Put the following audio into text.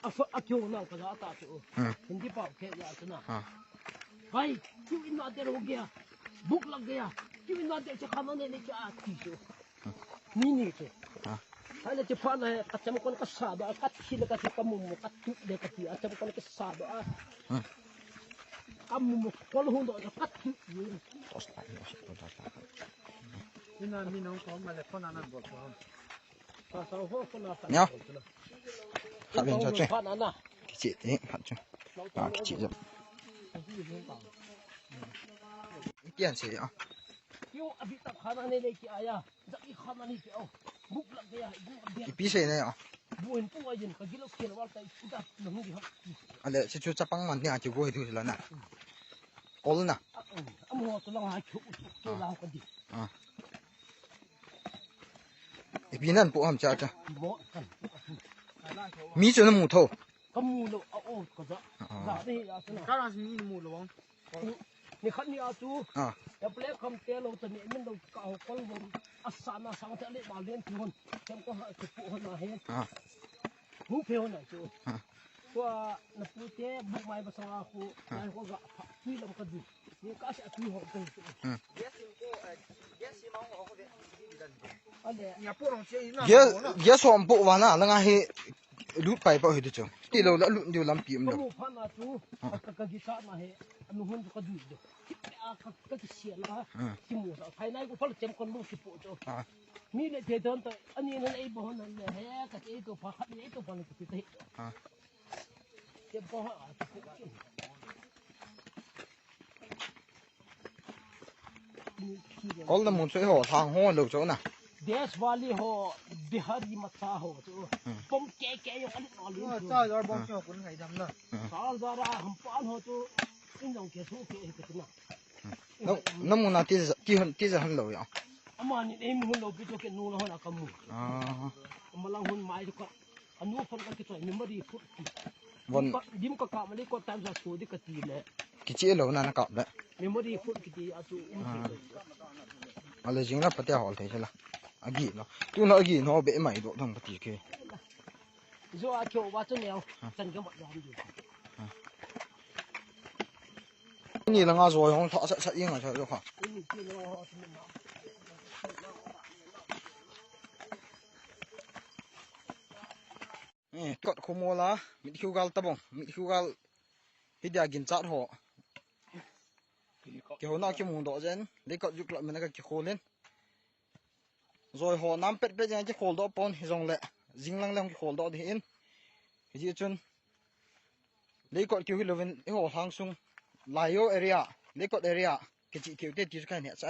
a kyo na ka za ta chu hindi pa ke ya tuna hai kyu in na de ro gya buk lag gaya kyu in na de cha khama ne ne cha ti chu ni ni chu hai le cha pha na ka cham kon ka sa da ka thi le ka thi ka mum ka tu de ka thi a cham kon ka sa da ka mum ko lo ndo ka thi ina mi no ko ma le ko na na bo ko ka sa ho ko na nhá hạ bên cho chơi chị thế hạ cho chị rồi tiền gì ạ cái pi gì này ạ anh để sẽ cho chắc băng mình nhà chịu vui thôi là nè có luôn nè cái pi này bộ hàm cha cha mi cho nó mù thâuนี่ขันนี่อาจูแต่เปลือกคำเตะเราจะเนี่ยมันเราเก่าคนบนอาสามาสังเตะเล็กมาเลี้ยงทุนเจ้าก็หาจุดหัวมาเห็นหูเพียวหน่อยจูว่านักเตะบุกไม้ภาษาคูไม้ก็กับที่เราก็ดูนี่ก็จะที่หัวกันจูเยอะสมบูรณ์วันน่ะแล้วไงให้ลุดไปป่ะเฮ้ยเจ้าที่เราลุดเดียวลำปีมเราพันอาจูก็กิจการมาเห็นอันนู้นก็ดูดูก็เสียละที่หมู่ภายในก็พอเจ็บคนลูกที่ปวดจ้ะนี่เลยเทเดินต่ออันนี้นั่นไอ้บ่นั่นเลยเฮ้ยก็ไอ้ตัวพักนี่ไอ้ตัวพันก็ติดเจ็บบ่ฮะก็ละมุนสวยหัวทางห้องเราเจ้าน่ะเดสวาลีหัวบิฮารีมาซาหัวจ้ะปมแก่ๆอยู่อันนี้นอลีจ้าเราบ้องเจ้าคนไหนทำล่ะสาวดาราหัมปานหัวจ้ะอินดองเกสุเกเกตุนะน้ำมันน่ะที่จะหันเราอย่างอามานี่เอ็มหุ่นเราไปตัวเกนูเราหน้ากัมมูมาลังหุ่นไม้ทุกคนอันนู้นคนกันกี่ตัวมีมาดีฟุตวันดิ้มก็กะมาดีก็ตามจากสูดีกตีเลยกี่เจี๊ยเรานั่นกับเลยมีมาดีฟุตกี่ตีอาจูอะไรจริงนะปะเดี๋ยวหอลเทใช่ละอากีเนาะตัวน่ะอากีเนาะเบะใหม่ด้วยทั้งปฏิเกยโจอาเขียวว่าจะเนี่ยจันก็มาอย่างอยู่นี่ละงาซอยของทอสัดยิงอ่ะใช่ไหมครับนี่กดขโมยละมิดคิวกัลตะบงมิดคิวกัลฮิดยากินจัดหัวเกี่ยวน่าเกี่ยวมุงดอกเจนเด็กก็ยุคละมันก็เกี่ยวโคเล่นซอยหัวน้ำเป็ดยังจะโคลดอกปอนจงเละจิงลังเกี่ยวโคลดอกที่อินที่จนเด็กก็เกี่ยวกับเลวินหัวทางซุงไลโอเอเรียเล็กกว่าเอเรียกิจเกี่ยวกับที่จะแค่เนี่ยใช่